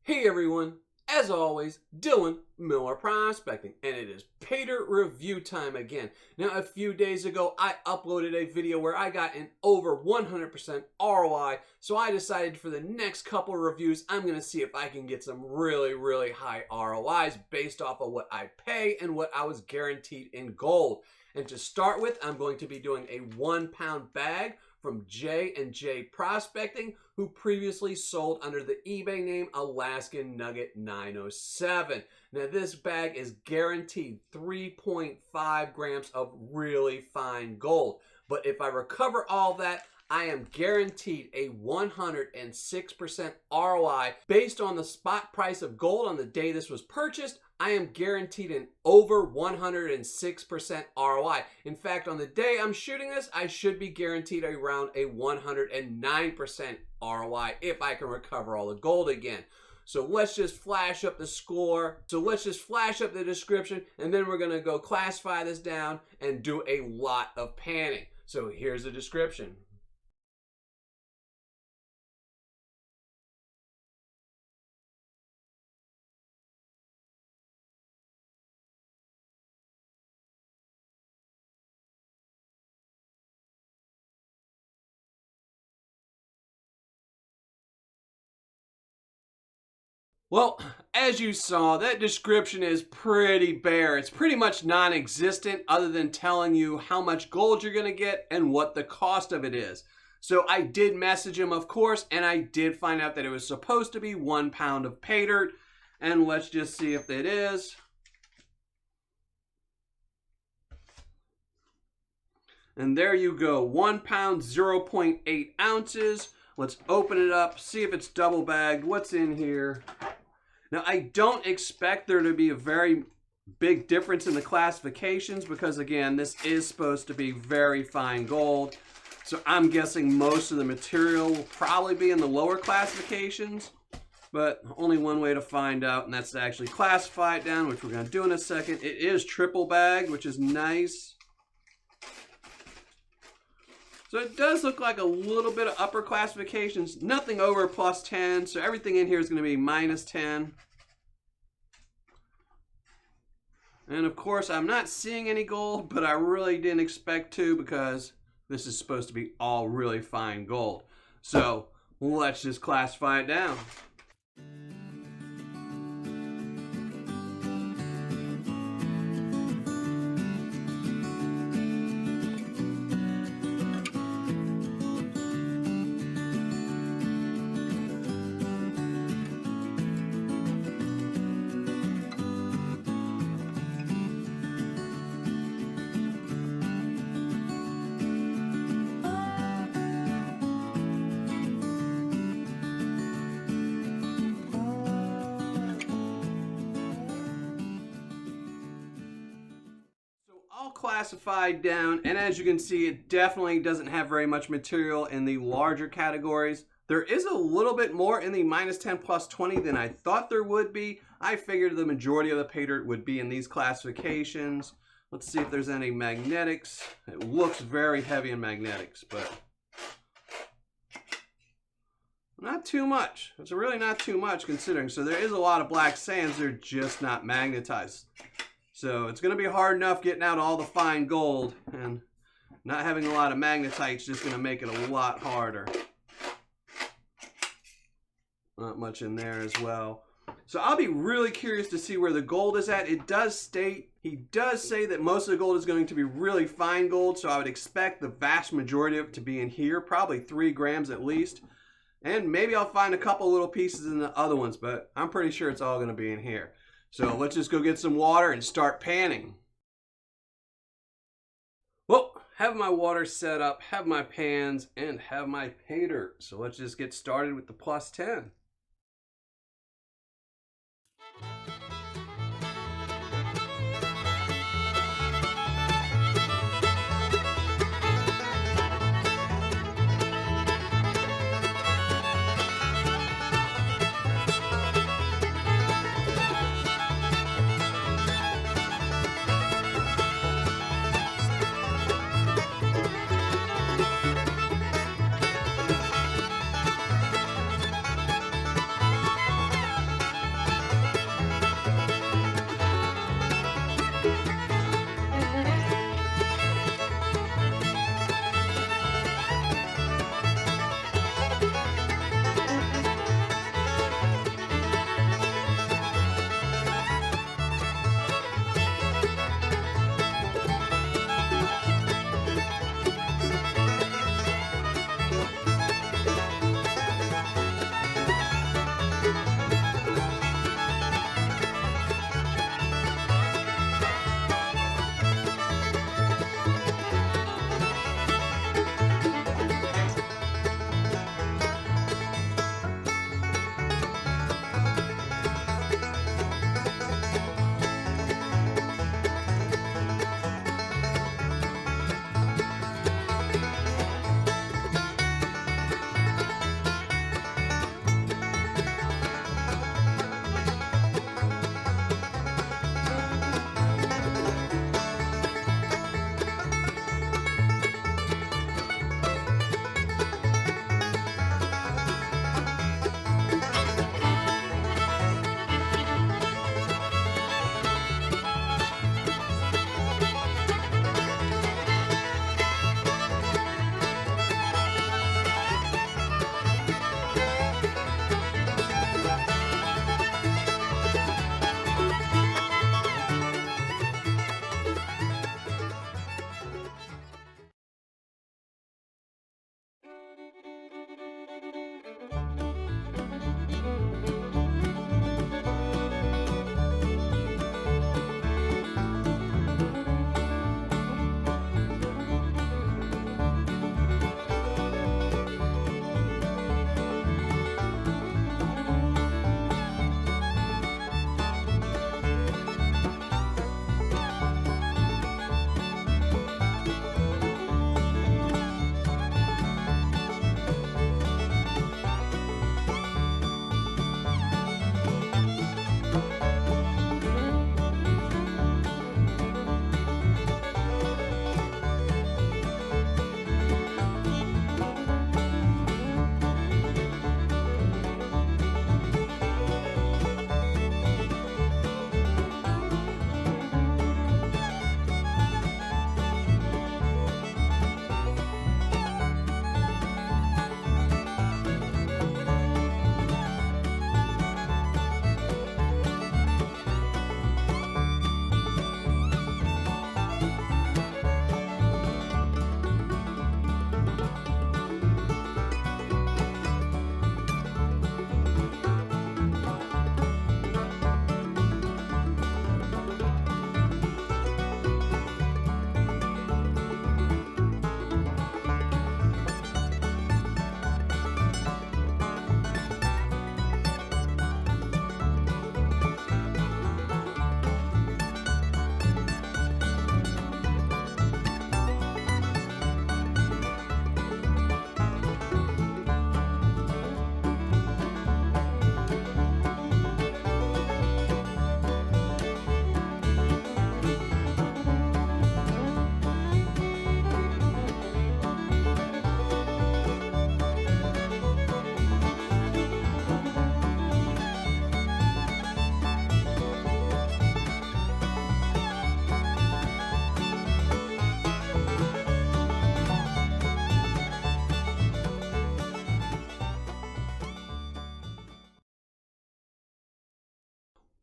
Hey everyone, as always, Dylan Miller Prospecting, and it is Paydirt review time again. Now, a few days ago, I uploaded a video where I got an over 100% ROI, so I decided for the next couple of reviews, I'm going to see if I can get some really high ROIs based off of what I pay and what I was guaranteed in gold. And to start with, I'm going to be doing a 1 pound bag from JProspecting, who previously sold under the eBay name Alaskan Nugget 907. Now this bag is guaranteed 3.5 grams of really fine gold. But if I recover all that, I am guaranteed a 106% ROI based on the spot price of gold on the day this was purchased. I am guaranteed an over 106% ROI. In fact, on the day I'm shooting this, I should be guaranteed around a 109% ROI if I can recover all the gold again. So let's just flash up the score. So let's just flash up the description, and then we're gonna go classify this down and do a lot of panning. So here's the description. Well, as you saw, that description is pretty bare. It's pretty much non-existent other than telling you how much gold you're going to get and what the cost of it is. So I did message him, of course, and I did find out that it was supposed to be 1 pound of Paydirt. And let's just see if it is. And there you go, 1 pound, 0.8 ounces. Let's open it up, see if it's double bagged. What's in here? Now, I don't expect there to be a very big difference in the classifications because, again, this is supposed to be very fine gold. So I'm guessing most of the material will probably be in the lower classifications, but only one way to find out, and that's to actually classify it down, which we're going to do in a second. It is triple bagged, which is nice. So it does look like a little bit of upper classifications, nothing over +10, so everything in here is going to be -10. And of course, I'm not seeing any gold, but I really didn't expect to because this is supposed to be all really fine gold. So let's just classify it down. All classified down, and as you can see, it definitely doesn't have very much material in the larger categories. There is a little bit more in the -10 +20 than I thought there would be. I figured the majority of the Paydirt would be in these classifications. Let's see if there's any magnetics. It looks very heavy in magnetics, but not too much. It's really not too much considering. So there is a lot of black sands. They're just not magnetized. So it's going to be hard enough getting out all the fine gold, and not having a lot of magnetite is just going to make it a lot harder. Not much in there as well. So I'll be really curious to see where the gold is at. It does state, he does say that most of the gold is going to be really fine gold, so I would expect the vast majority of it to be in here, probably 3 grams at least. And maybe I'll find a couple little pieces in the other ones, but I'm pretty sure it's all going to be in here. So let's just go get some water and start panning. Well, have my water set up, have my pans, and have my Paydirt. So let's just get started with the +10.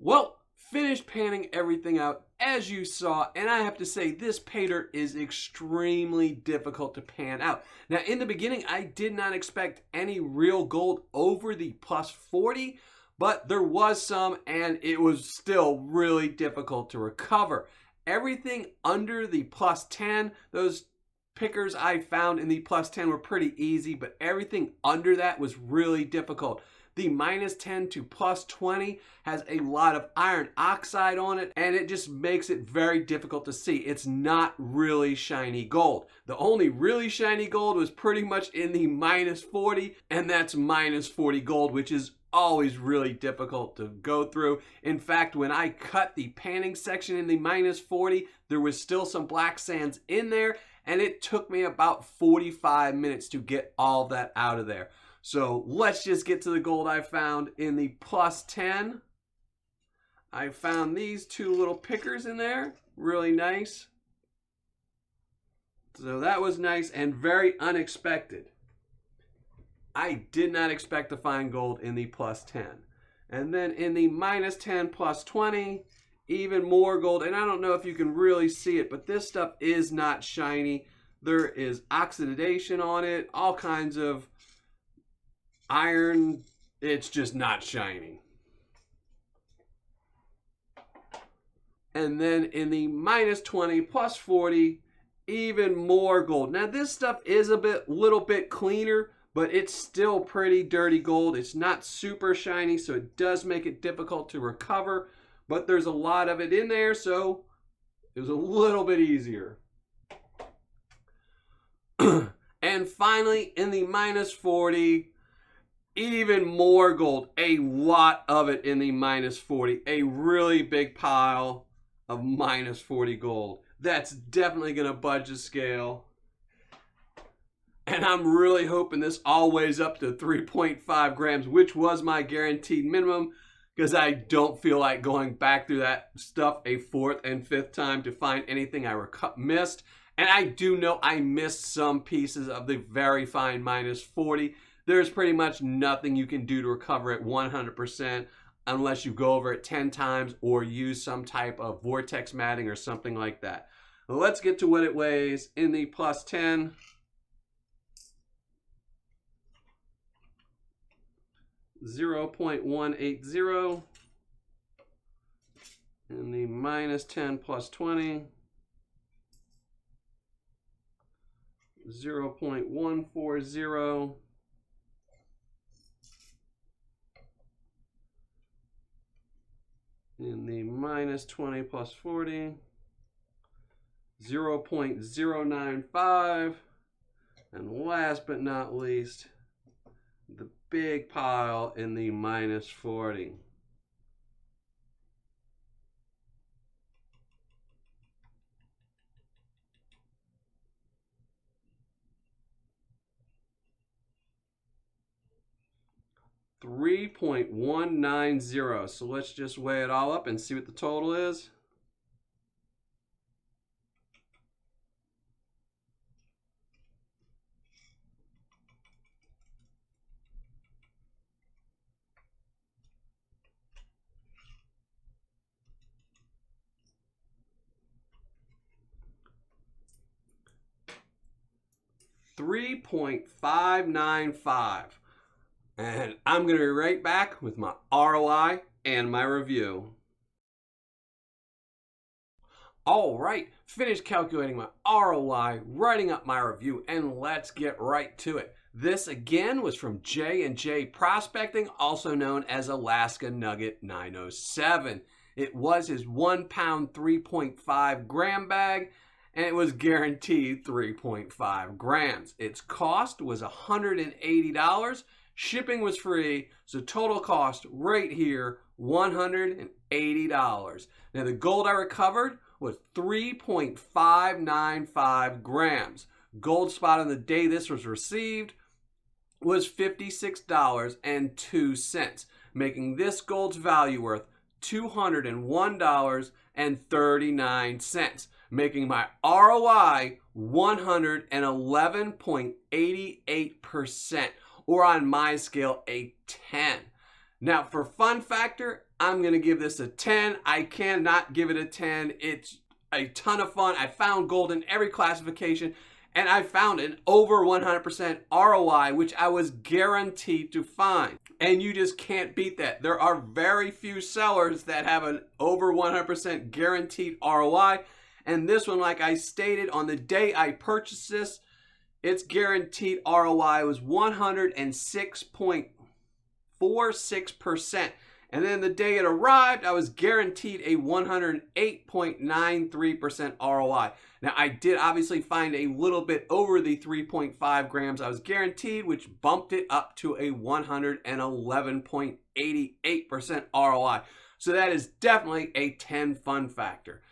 Well, finished panning everything out as you saw, and I have to say this Paydirt is extremely difficult to pan out. Now in the beginning I did not expect any real gold over the plus 40, but there was some and it was still really difficult to recover. Everything under the plus 10, those pickers I found in the plus 10 were pretty easy, but everything under that was really difficult. The minus 10 to plus 20 has a lot of iron oxide on it, and it just makes it very difficult to see. It's not really shiny gold. The only really shiny gold was pretty much in the minus 40, and that's minus 40 gold, which is always really difficult to go through. In fact, when I cut the panning section in the minus 40, there was still some black sands in there, and it took me about 45 minutes to get all that out of there. So let's just get to the gold I found in the plus 10. I found these two little pickers in there, really nice. So that was nice and very unexpected. I did not expect to find gold in the plus 10. And then in the minus 10 plus 20, even more gold. And I don't know if you can really see it, but this stuff is not shiny. There is oxidation on it, all kinds of iron. It's just not shiny. And then in the minus 20 plus 40, even more gold. Now this stuff is a little bit cleaner, but it's still pretty dirty gold. It's not super shiny, so it does make it difficult to recover, but there's a lot of it in there, so it was a little bit easier. And finally, in the minus 40, even more gold. A lot of it in the minus 40. A really big pile of minus 40 gold. That's definitely going to budge the scale. And I'm really hoping this all weighs up to 3.5 grams, which was my guaranteed minimum, because I don't feel like going back through that stuff a fourth and fifth time to find anything I missed. And I do know I missed some pieces of the very fine minus 40. There's pretty much nothing you can do to recover it 100% unless you go over it 10 times or use some type of vortex matting or something like that. Let's get to what it weighs in the plus 10. .180 in the minus 10 plus 20, 0.140 in the minus 20 plus 40, 0.095, and last but not least, the big pile in the minus 40. $3.190. So let's just weigh it all up and see what the total is. $3.595. And I'm going to be right back with my ROI and my review. All right, finished calculating my ROI, writing up my review, and let's get right to it. This again was from JProspecting, also known as Alaska Nugget 907. It was his 1 pound 3.5 gram bag, and it was guaranteed 3.5 grams. Its cost was $180. Shipping was free, so total cost right here, $180. Now the gold I recovered was 3.595 grams. Gold spot on the day this was received was $56.02, making this gold's value worth $201.39, making my ROI 111.88%, or on my scale, a 10. Now for fun factor, I'm going to give this a 10. I cannot give it a 10. It's a ton of fun. I found gold in every classification, and I found an over 100% ROI, which I was guaranteed to find. And you just can't beat that. There are very few sellers that have an over 100% guaranteed ROI. And this one, like I stated, on the day I purchased this, its guaranteed ROI was 106.46%. And then the day it arrived, I was guaranteed a 108.93% ROI. Now, I did obviously find a little bit over the 3.5 grams I was guaranteed, which bumped it up to a 111.88% ROI. So that is definitely a 10 fun factor.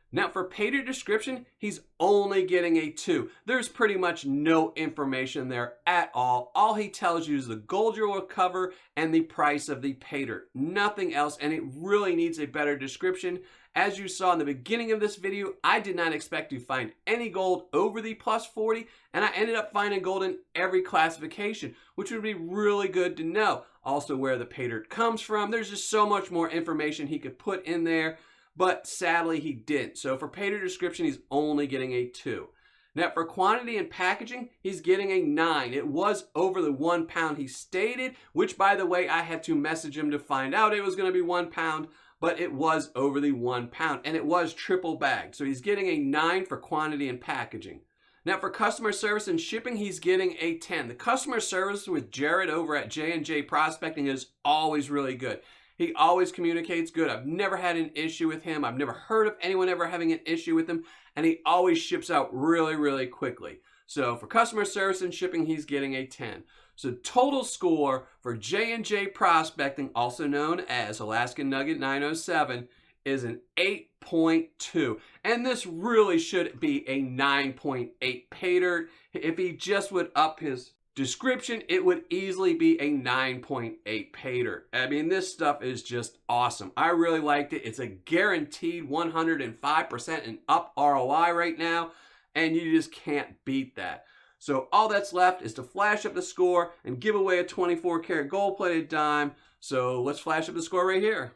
Now for Paydirt description, he's only getting a 2. There's pretty much no information there at all. All he tells you is the gold you'll recover and the price of the Paydirt. Nothing else, and it really needs a better description. As you saw in the beginning of this video, I did not expect to find any gold over the plus 40, and I ended up finding gold in every classification, which would be really good to know. Also where the Paydirt comes from. There's just so much more information he could put in there. But sadly he didn't. So for Paydirt description, he's only getting a 2. Now for quantity and packaging, he's getting a 9. It was over the 1 pound he stated, which by the way, I had to message him to find out it was going to be 1 pound, but it was over the 1 pound, and it was triple bagged. So he's getting a 9 for quantity and packaging. Now for customer service and shipping, he's getting a 10. The customer service with Jared over at JProspecting is always really good. He always communicates good. I've never had an issue with him. I've never heard of anyone ever having an issue with him. And he always ships out really, really quickly. So for customer service and shipping, he's getting a 10. So total score for J&J Prospecting, also known as Alaskan Nugget 907, is an 8.2. And this really should be a 9.8 Paydirt. If he just would up his description, it would easily be a 9.8 Paydirt. I mean, this stuff is just awesome. I really liked it. It's a guaranteed 105% and up ROI right now, and you just can't beat that. So all that's left is to flash up the score and give away a 24 karat gold-plated dime. So let's flash up the score right here.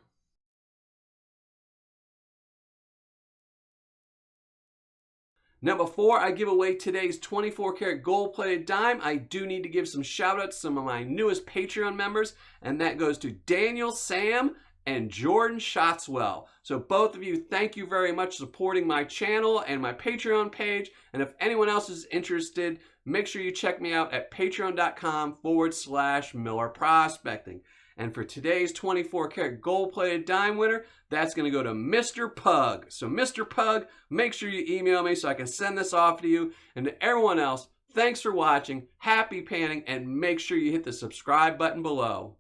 Now, before I give away today's 24 karat gold-plated dime, I do need to give some shout-outs to some of my newest Patreon members, and that goes to Daniel, Sam, and Jordan Shotswell. So both of you, thank you very much for supporting my channel and my Patreon page. And if anyone else is interested, make sure you check me out at patreon.com/Miller Prospecting. And for today's 24 karat gold-plated dime winner, that's going to go to Mr. Pug. So Mr. Pug, make sure you email me so I can send this off to you. And to everyone else, thanks for watching, happy panning, and make sure you hit the subscribe button below.